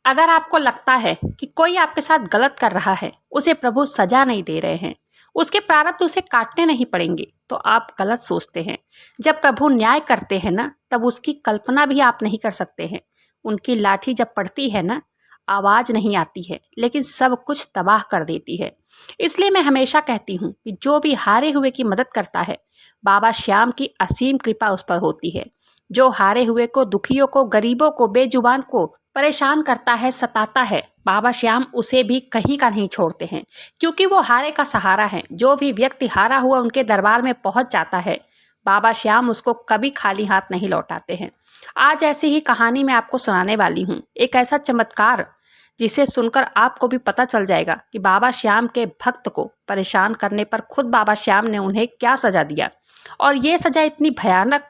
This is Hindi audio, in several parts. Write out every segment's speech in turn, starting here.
अगर आपको लगता है कि कोई आपके साथ गलत कर रहा है, उसे प्रभु सजा नहीं दे रहे हैं, उसके प्रारब्ध उसे काटने नहीं पड़ेंगे, तो आप गलत सोचते हैं। जब प्रभु न्याय करते हैं ना, तब उसकी कल्पना भी आप नहीं कर सकते हैं। उनकी लाठी जब पड़ती है ना, आवाज नहीं आती है, लेकिन सब कुछ तबाह कर देती है। इसलिए मैं हमेशा कहती हूँ कि जो भी हारे हुए की मदद करता है, बाबा श्याम की असीम कृपा उस पर होती है। जो हारे हुए को, दुखियों को, गरीबों को, बेजुबान को परेशान करता है, सताता है, बाबा श्याम उसे भी कहीं का नहीं छोड़ते हैं, क्योंकि वो हारे का सहारा है। जो भी व्यक्ति हारा हुआ उनके दरबार में पहुंच जाता है, बाबा श्याम उसको कभी खाली हाथ नहीं लौटाते हैं। आज ऐसी ही कहानी मैं आपको सुनाने वाली हूँ, एक ऐसा चमत्कार जिसे सुनकर आपको भी पता चल जाएगा कि बाबा श्याम के भक्त को परेशान करने पर खुद बाबा श्याम ने उन्हें क्या सजा दिया, और ये सजा इतनी भयानक।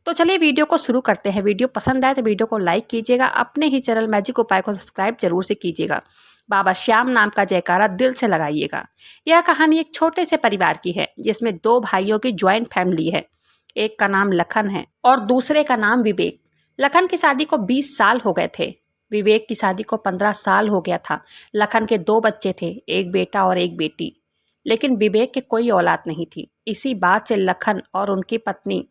तो चलिए वीडियो को शुरू करते हैं। वीडियो पसंद आए तो वीडियो को लाइक कीजिएगा, अपने ही चैनल मैजिक उपाय को सब्सक्राइब जरूर से कीजिएगा, बाबा श्याम नाम का जयकारा दिल से लगाइएगा। यह कहानी एक छोटे से परिवार की है, जिसमें दो भाइयों की ज्वाइंट फैमिली है। एक का नाम लखन है और दूसरे का नाम विवेक। लखन की शादी को 20 साल हो गए थे, विवेक की शादी को 15 साल हो गया था। लखन के 2 बच्चे थे, एक बेटा और एक बेटी, लेकिन विवेक के कोई औलाद नहीं थी। इसी बात से लखन और उनकी पत्नी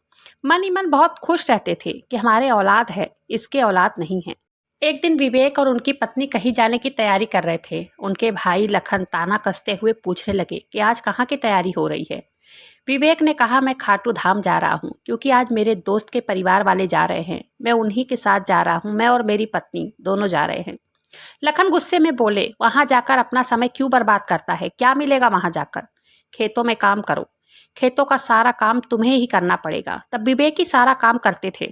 मन ही मन बहुत खुश रहते थे कि हमारे औलाद है, इसके औलाद नहीं है। एक दिन विवेक और उनकी पत्नी कहीं जाने की तैयारी कर रहे थे। उनके भाई लखन ताना कसते हुए पूछने लगे कि आज कहाँ की तैयारी हो रही है। विवेक ने कहा, मैं खाटू धाम जा रहा हूँ, क्योंकि आज मेरे दोस्त के परिवार वाले जा रहे हैं, मैं उन्हीं के साथ जा रहा हूँ। मैं और मेरी पत्नी दोनों जा रहे हैं। लखन गुस्से में बोले, वहां जाकर अपना समय क्यों बर्बाद करता है, क्या मिलेगा वहां जाकर? खेतों में काम करो, खेतों का सारा काम तुम्हें ही करना पड़ेगा। तब विवेक ही सारा काम करते थे।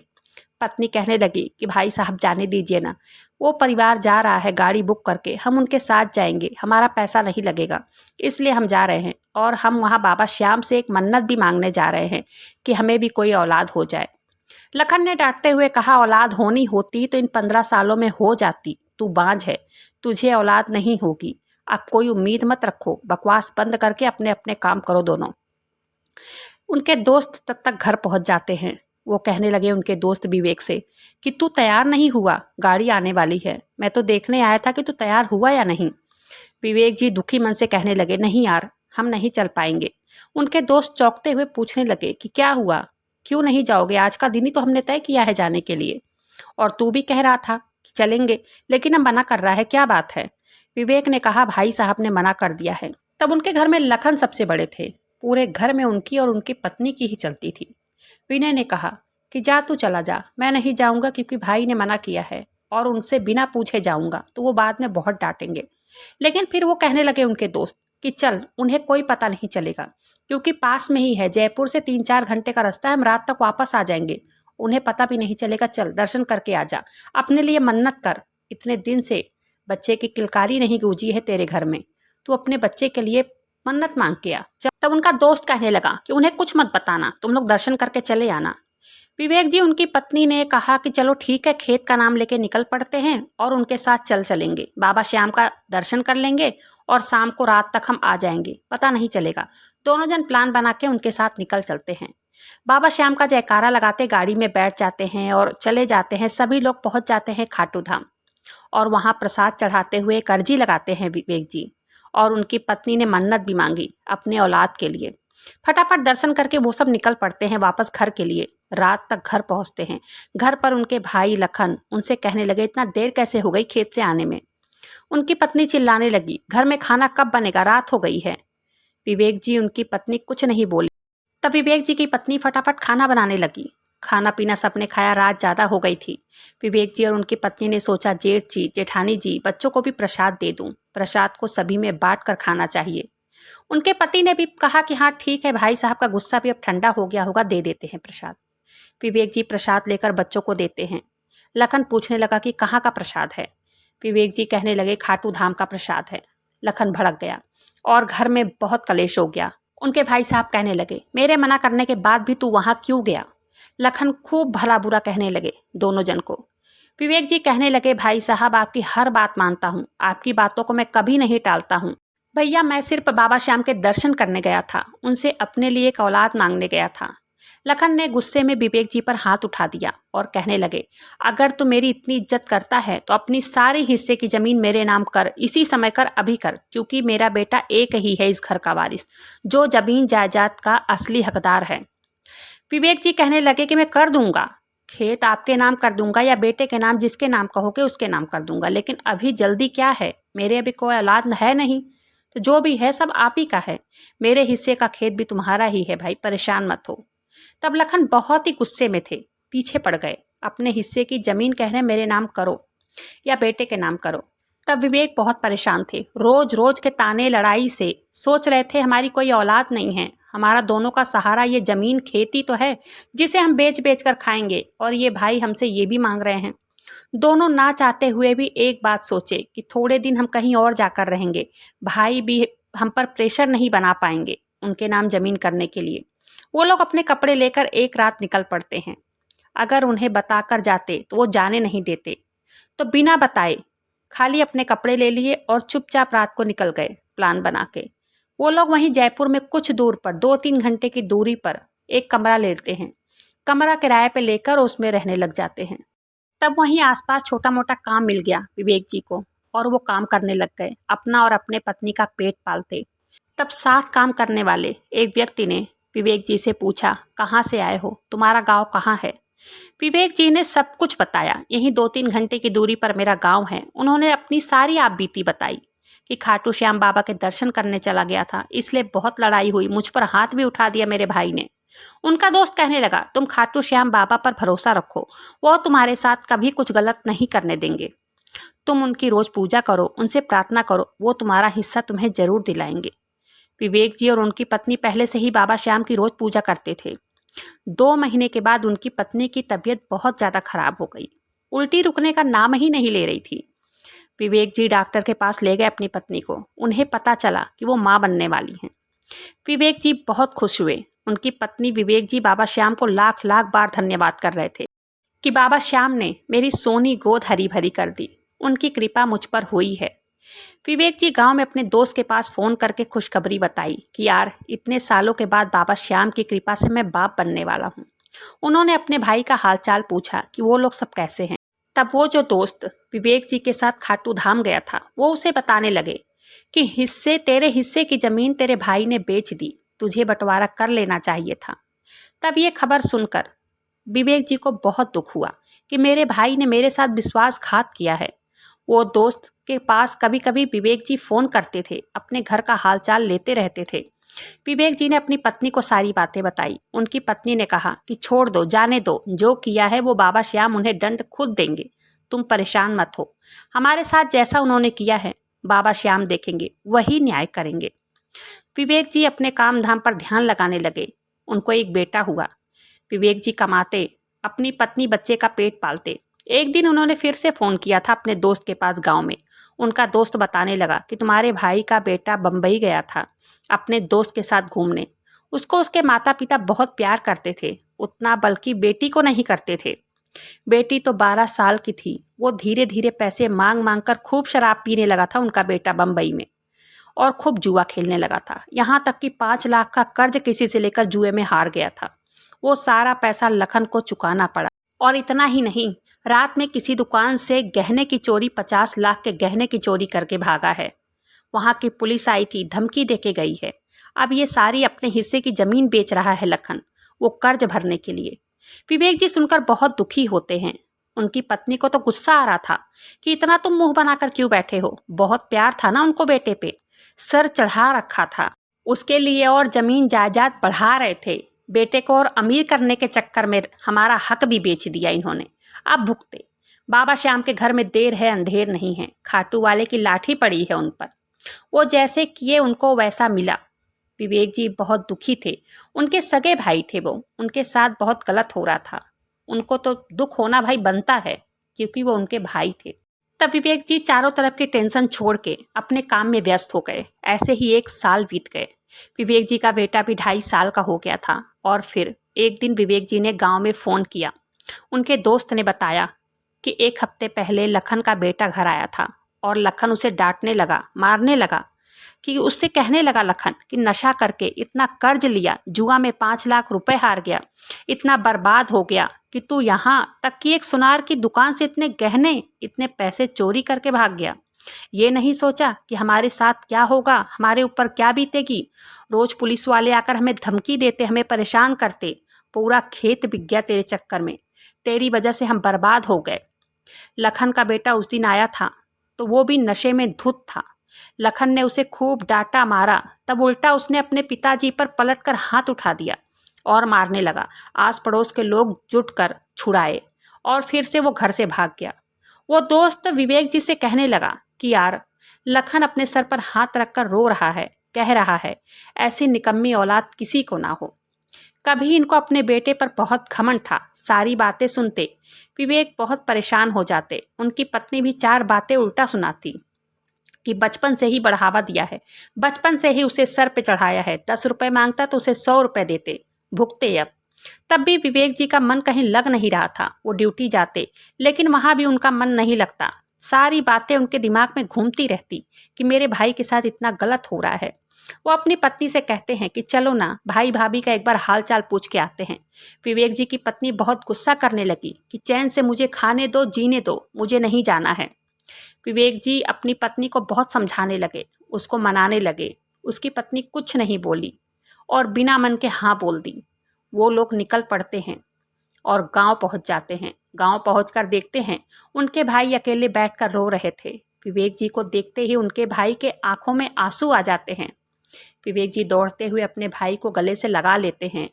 पत्नी कहने लगी कि भाई साहब जाने दीजिए ना, वो परिवार जा रहा है गाड़ी बुक करके, हम उनके साथ जाएंगे, हमारा पैसा नहीं लगेगा, इसलिए हम जा रहे हैं। और हम वहाँ बाबा श्याम से एक मन्नत भी मांगने जा रहे हैं कि हमें भी कोई औलाद हो जाए। लखन ने डांटते हुए कहा, औलाद होनी होती तो इन 15 सालों में हो जाती, तू बांझ है, तुझे औलाद नहीं होगी। अब कोई उम्मीद मत रखो, बकवास बंद करके अपने अपने काम करो दोनों। उनके दोस्त तब तक घर पहुंच जाते हैं। वो कहने लगे उनके दोस्त विवेक से कि तू तैयार नहीं हुआ, गाड़ी आने वाली है, मैं तो देखने आया था कि तू तैयार हुआ या नहीं। विवेक जी दुखी मन से कहने लगे, नहीं यार, हम नहीं चल पाएंगे। उनके दोस्त चौंकते हुए पूछने लगे कि क्या हुआ, क्यों नहीं जाओगे? आज का दिन ही तो हमने तय किया है जाने के लिए, और तू भी कह रहा था कि चलेंगे, लेकिन अब मना कर रहा है, क्या बात है? विवेक ने कहा, भाई साहब ने मना कर दिया है। तब उनके घर में लखन सबसे बड़े थे। पूरे घर में उनकी और उनकी पत्नी की ही चलती थी। विनय ने कहा कि जा तू चला जा, मैं नहीं जाऊंगा, क्योंकि भाई ने मना किया है, और उनसे बिना पूछे जाऊंगा तो वो बाद में बहुत डांटेंगे। लेकिन फिर वो कहने लगे उनके दोस्त कि चल, उन्हें कोई पता नहीं चलेगा, क्योंकि पास में ही है, जयपुर से 3-4 घंटे का रास्ता है, हम रात तक वापस आ जाएंगे, उन्हें पता भी नहीं चलेगा। चल दर्शन करके आ जा, अपने लिए मन्नत कर, इतने दिन से बच्चे की किलकारी नहीं गूंजी है तेरे घर में, तू अपने बच्चे के लिए मन्नत मांग के आ। तब उनका दोस्त कहने लगा कि उन्हें कुछ मत बताना, तुम लोग दर्शन करके चले आना। विवेक जी उनकी पत्नी ने कहा कि चलो ठीक है, खेत का नाम लेके निकल पड़ते हैं और उनके साथ चलेंगे, बाबा श्याम का दर्शन कर लेंगे और शाम को रात तक हम आ जाएंगे, पता नहीं चलेगा। दोनों जन प्लान बना के उनके साथ निकल चलते हैं। बाबा श्याम का जयकारा लगाते गाड़ी में बैठ जाते हैं और चले जाते हैं। सभी लोग पहुंच जाते हैं खाटू धाम, और वहां प्रसाद चढ़ाते हुए एक अर्जी लगाते हैं विवेक जी, और उनकी पत्नी ने मन्नत भी मांगी अपने औलाद के लिए। फटाफट दर्शन करके वो सब निकल पड़ते हैं वापस घर के लिए। रात तक घर पहुंचते हैं। घर पर उनके भाई लखन उनसे कहने लगे, इतना देर कैसे हो गई खेत से आने में? उनकी पत्नी चिल्लाने लगी, घर में खाना कब बनेगा, रात हो गई है। विवेक जी उनकी पत्नी कुछ नहीं बोले। तब विवेक जी की पत्नी फटाफट खाना बनाने लगी। खाना पीना सबने खाया, रात ज्यादा हो गई थी। विवेक जी और उनकी पत्नी ने सोचा, जेठ जी, जेठानी जी, बच्चों को भी प्रसाद दे दूं, प्रसाद को सभी में बांट कर खाना चाहिए। उनके पति ने भी कहा कि हाँ ठीक है, भाई साहब का गुस्सा भी अब ठंडा हो गया होगा, दे देते हैं प्रसाद। विवेक जी प्रसाद लेकर बच्चों को देते हैं। लखन पूछने लगा कि कहाँ का प्रसाद है? विवेक जी कहने लगे, खाटू धाम का प्रसाद है। लखन भड़क गया और घर में बहुत कलेश हो गया। उनके भाई साहब कहने लगे, मेरे मना करने के बाद भी तू वहां क्यों गया? लखन खूब भला बुरा कहने लगे दोनों जन को। विवेक जी कहने लगे, भाई साहब आपकी हर बात मानता हूँ, आपकी बातों को मैं कभी नहीं टालता हूँ। भैया मैं सिर्फ बाबा श्याम के दर्शन करने गया था, उनसे अपने लिए एक औलाद मांगने गया था। लखन ने गुस्से में विवेक जी पर हाथ उठा दिया और कहने लगे, अगर तू मेरी इतनी इज्जत करता है तो अपनी सारी हिस्से की जमीन मेरे नाम कर, इसी समय कर, अभी कर, क्योंकि मेरा बेटा एक ही है इस घर का वारिस, जो जमीन जायदाद का असली हकदार है। विवेक जी कहने लगे कि मैं कर दूंगा, खेत आपके नाम कर दूंगा या बेटे के नाम, जिसके नाम कहोगे उसके नाम कर दूंगा, लेकिन अभी जल्दी क्या है, मेरे अभी कोई औलाद है नहीं, तो जो भी है सब आप ही का है, मेरे हिस्से का खेत भी तुम्हारा ही है भाई, परेशान मत हो। तब लखन बहुत ही गुस्से में थे, पीछे पड़ गए। अपने हिस्से की जमीन कह रहे मेरे नाम करो या बेटे के नाम करो। तब विवेक बहुत परेशान थे, रोज रोज के ताने लड़ाई से सोच रहे थे हमारी कोई औलाद नहीं है, हमारा दोनों का सहारा ये जमीन खेती तो है जिसे हम बेच बेच कर खाएंगे, और ये भाई हमसे ये भी मांग रहे हैं। दोनों ना चाहते हुए भी एक बात सोचे कि थोड़े दिन हम कहीं और जाकर रहेंगे, भाई भी हम पर प्रेशर नहीं बना पाएंगे उनके नाम जमीन करने के लिए। वो लोग अपने कपड़े लेकर एक रात निकल पड़ते हैं। अगर उन्हें बताकर जाते तो वो जाने नहीं देते, तो बिना बताए खाली अपने कपड़े ले लिए और चुपचाप रात को निकल गए प्लान बना के। वो लोग वहीं जयपुर में कुछ दूर पर 2-3 घंटे की दूरी पर एक कमरा लेते हैं, कमरा किराए पे लेकर उसमें रहने लग जाते हैं। तब वहीं आसपास छोटा मोटा काम मिल गया विवेक जी को, और वो काम करने लग गए, अपना और अपने पत्नी का पेट पालते। तब साथ काम करने वाले एक व्यक्ति ने विवेक जी से पूछा, कहाँ से आए हो, तुम्हारा गांव कहाँ है। विवेक जी ने सब कुछ बताया, यहीं 2-3 घंटे की दूरी पर मेरा गांव है। उन्होंने अपनी सारी आप बीती बताई कि खाटू श्याम बाबा के दर्शन करने चला गया था, इसलिए बहुत लड़ाई हुई, मुझ पर हाथ भी उठा दिया मेरे भाई ने। उनका दोस्त कहने लगा, तुम खाटू श्याम बाबा पर भरोसा रखो, वो तुम्हारे साथ कभी कुछ गलत नहीं करने देंगे, तुम उनकी रोज पूजा करो, उनसे प्रार्थना करो, वो तुम्हारा हिस्सा तुम्हें जरूर दिलाएंगे। विवेक जी और उनकी पत्नी पहले से ही बाबा श्याम की रोज पूजा करते थे। 2 महीने के बाद उनकी पत्नी की तबीयत बहुत ज्यादा खराब हो गई, उल्टी रुकने का नाम ही नहीं ले रही थी। विवेक जी डॉक्टर के पास ले गए अपनी पत्नी को, उन्हें पता चला कि वो माँ बनने वाली हैं। विवेक जी बहुत खुश हुए। उनकी पत्नी विवेक जी बाबा श्याम को लाख लाख बार धन्यवाद कर रहे थे कि बाबा श्याम ने मेरी सोनी गोद हरी भरी कर दी, उनकी कृपा मुझ पर हुई है। विवेक जी गांव में अपने दोस्त के पास फोन करके खुशखबरी बताई कि यार, इतने सालों के बाद बाबा श्याम की कृपा से मैं बाप बनने वाला हूँ। उन्होंने अपने भाई का हालचाल पूछा कि वो लोग सब कैसे हैं। तब वो जो दोस्त विवेक जी के साथ खाटू धाम गया था, वो उसे बताने लगे कि तेरे हिस्से की जमीन तेरे भाई ने बेच दी, तुझे बंटवारा कर लेना चाहिए था। तब ये खबर सुनकर विवेक जी को बहुत दुख हुआ कि मेरे भाई ने मेरे साथ विश्वासघात किया है। वो दोस्त के पास कभी कभी विवेक जी फोन करते थे, अपने घर का हालचाल लेते रहते थे। विवेक जी ने अपनी पत्नी को सारी बातें बताई। उनकी पत्नी ने कहा कि छोड़ दो, जाने दो, जो किया है वो बाबा श्याम उन्हें दंड खुद देंगे, तुम परेशान मत हो, हमारे साथ जैसा उन्होंने किया है बाबा श्याम देखेंगे, वही न्याय करेंगे। विवेक जी अपने काम धाम पर ध्यान लगाने लगे। उनको एक बेटा हुआ। विवेक जी कमाते, अपनी पत्नी बच्चे का पेट पालते। एक दिन उन्होंने फिर से फ़ोन किया था अपने दोस्त के पास गांव में। उनका दोस्त बताने लगा कि तुम्हारे भाई का बेटा बम्बई गया था अपने दोस्त के साथ घूमने। उसको उसके माता पिता बहुत प्यार करते थे, उतना बल्कि बेटी को नहीं करते थे। बेटी तो 12 साल की थी। वो धीरे धीरे पैसे मांग मांग कर खूब शराब पीने लगा था उनका बेटा बम्बई में, और खूब जुआ खेलने लगा था। यहाँ तक कि 5 लाख का कर्ज किसी से लेकर जुए में हार गया था। वो सारा पैसा लखन को चुकाना पड़ा। और इतना ही नहीं, रात में किसी दुकान से गहने की चोरी, 50 लाख के गहने की चोरी करके भागा है। वहाँ की पुलिस आई थी, धमकी देके गई है। अब ये सारी अपने हिस्से की जमीन बेच रहा है लखन, वो कर्ज भरने के लिए। विवेक जी सुनकर बहुत दुखी होते हैं। उनकी पत्नी को तो गुस्सा आ रहा था कि इतना तुम मुंह बनाकर क्यों बैठे हो। बहुत प्यार था ना उनको बेटे पे, सर चढ़ा रखा था उसके लिए, और जमीन जायदाद बढ़ा रहे थे। बेटे को और अमीर करने के चक्कर में हमारा हक भी बेच दिया इन्होंने। अब भुगते। बाबा श्याम के घर में देर है अंधेर नहीं है। खाटू वाले की लाठी पड़ी है उन पर। वो जैसे किए उनको वैसा मिला। विवेक जी बहुत दुखी थे। उनके सगे भाई थे वो, उनके साथ बहुत गलत हो रहा था। उनको तो दुख होना भाई बनता है, क्योंकि वो उनके भाई थे। तब विवेक जी चारों तरफ की टेंशन छोड़ के अपने काम में व्यस्त हो गए। ऐसे ही 1 साल बीत गए। विवेक जी का बेटा भी 2.5 साल का हो गया था। और फिर एक दिन विवेक जी ने गांव में फ़ोन किया। उनके दोस्त ने बताया कि 1 हफ्ते पहले लखन का बेटा घर आया था और लखन उसे डांटने लगा, मारने लगा। कि उससे कहने लगा लखन कि नशा करके इतना कर्ज लिया, जुआ में 5 लाख रुपए हार गया, इतना बर्बाद हो गया कि तू यहाँ तक कि एक सुनार की दुकान से इतने गहने, इतने पैसे चोरी करके भाग गया। ये नहीं सोचा कि हमारे साथ क्या होगा, हमारे ऊपर क्या बीतेगी। रोज पुलिस वाले आकर हमें धमकी देते, हमें परेशान करते। पूरा खेत बिक गया तेरे चक्कर में, तेरी वजह से हम बर्बाद हो गए। लखन का बेटा उस दिन आया था तो वो भी नशे में धुत था। लखन ने उसे खूब डांटा मारा, तब उल्टा उसने अपने पिताजी पर पलटकर हाथ उठा दिया और मारने लगा। आस पड़ोस के लोग जुटकर छुड़ाए और फिर से वो घर से भाग गया। वो दोस्त विवेक जी से कहने लगा कि यार, लखन अपने सर पर हाथ रखकर रो रहा है, कह रहा है ऐसी निकम्मी औलाद किसी को ना हो। कभी इनको अपने बेटे पर बहुत घमंड था। सारी बातें सुनते विवेक बहुत परेशान हो जाते। उनकी पत्नी भी 4 बातें उल्टा सुनाती कि बचपन से ही बढ़ावा दिया है, बचपन से ही उसे सर पे चढ़ाया है, 10 रुपए मांगता तो उसे 100 रुपए देते, भुगते अब। तब भी विवेक जी का मन कहीं लग नहीं रहा था। वो ड्यूटी जाते लेकिन वहाँ भी उनका मन नहीं लगता। सारी बातें उनके दिमाग में घूमती रहती कि मेरे भाई के साथ इतना गलत हो रहा है। वो अपनी पत्नी से कहते हैं कि चलो ना भाई भाभी का एक बार हाल चाल पूछ के आते हैं। विवेक जी की पत्नी बहुत गुस्सा करने लगी कि चैन से मुझे खाने दो, जीने दो, मुझे नहीं जाना है। विवेक जी अपनी पत्नी को बहुत समझाने लगे, उसको मनाने लगे। उसकी पत्नी कुछ नहीं बोली और बिना मन के हाँ बोल दी। वो लोग निकल पड़ते हैं और गांव पहुंच जाते हैं। गांव पहुंचकर देखते हैं उनके भाई अकेले बैठकर रो रहे थे। विवेक जी को देखते ही उनके भाई के आंखों में आंसू आ जाते हैं। विवेक जी दौड़ते हुए अपने भाई को गले से लगा लेते हैं।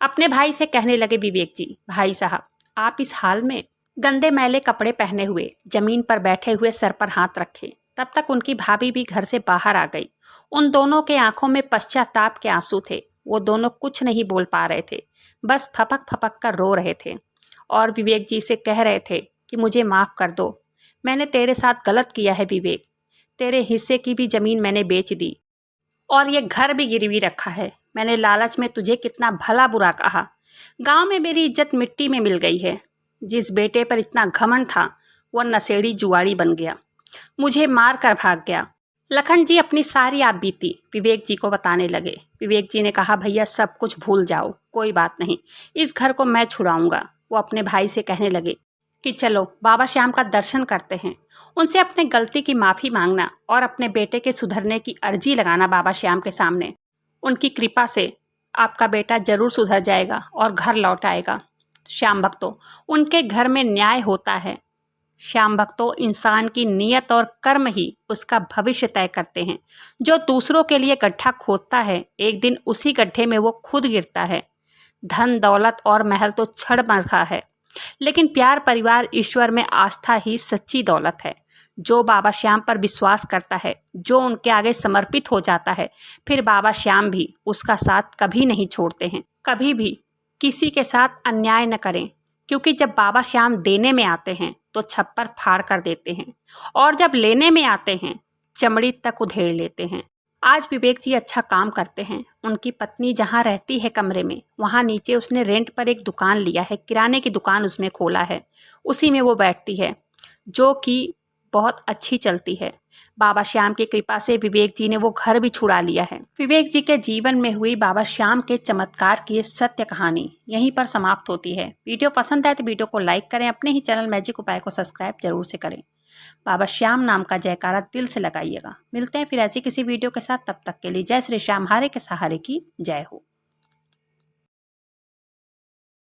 अपने भाई से कहने लगे विवेक जी, भाई साहब आप इस हाल में, गंदे मैले कपड़े पहने हुए, जमीन पर बैठे हुए, सर पर हाथ रखे। तब तक उनकी भाभी भी घर से बाहर आ गई। उन दोनों के आंखों में पश्चाताप के आंसू थे। वो दोनों कुछ नहीं बोल पा रहे थे, बस फपक फपक कर रो रहे थे और विवेक जी से कह रहे थे कि मुझे माफ़ कर दो, मैंने तेरे साथ गलत किया है विवेक। तेरे हिस्से की भी ज़मीन मैंने बेच दी और ये घर भी गिरवी रखा है। मैंने लालच में तुझे कितना भला बुरा कहा। गांव में मेरी इज्जत मिट्टी में मिल गई है। जिस बेटे पर इतना घमंड था वो नशेड़ी जुआड़ी बन गया, मुझे मार कर भाग गया। लखन जी अपनी सारी आप बीती विवेक जी को बताने लगे। विवेक जी ने कहा भैया सब कुछ भूल जाओ, कोई बात नहीं, इस घर को मैं छुड़ाऊंगा। वो अपने भाई से कहने लगे कि चलो बाबा श्याम का दर्शन करते हैं, उनसे अपने गलती की माफ़ी मांगना और अपने बेटे के सुधरने की अर्जी लगाना बाबा श्याम के सामने। उनकी कृपा से आपका बेटा जरूर सुधर जाएगा और घर लौट आएगा। श्याम भक्तों, उनके घर में न्याय होता है। श्याम भक्तों, इंसान की नीयत और कर्म ही उसका भविष्य तय करते हैं। जो दूसरों के लिए गड्ढा खोदता है, एक दिन उसी गड्ढे में वो खुद गिरता है। धन दौलत और महल तो क्षण भर का है, लेकिन प्यार, परिवार, ईश्वर में आस्था ही सच्ची दौलत है। जो बाबा श्याम पर विश्वास करता है, जो उनके आगे समर्पित हो जाता है, फिर बाबा श्याम भी उसका साथ कभी नहीं छोड़ते हैं। कभी भी किसी के साथ अन्याय न करें, क्योंकि जब बाबा श्याम देने में आते हैं तो छप्पर फाड़ कर देते हैं और जब लेने में आते हैं चमड़ी तक उधेड़ लेते हैं। आज विवेक जी अच्छा काम करते हैं। उनकी पत्नी जहाँ रहती है कमरे में, वहाँ नीचे उसने रेंट पर एक दुकान लिया है, किराने की दुकान उसमें खोला है। उसी में वो बैठती है, जो कि बहुत अच्छी चलती है। बाबा श्याम की कृपा से विवेक जी ने वो घर भी छुड़ा लिया है। विवेक जी के जीवन में हुई बाबा श्याम के चमत्कार की ये सत्य कहानी यहीं पर समाप्त होती है। वीडियो पसंद आए तो वीडियो को लाइक करें, अपने ही चैनल मैजिक उपाय को सब्सक्राइब जरूर से करें। बाबा श्याम नाम का जयकारा दिल से लगाइएगा। मिलते हैं फिर ऐसी किसी वीडियो के साथ, तब तक के लिए जय श्री श्याम, हारे के सहारे की जय हो।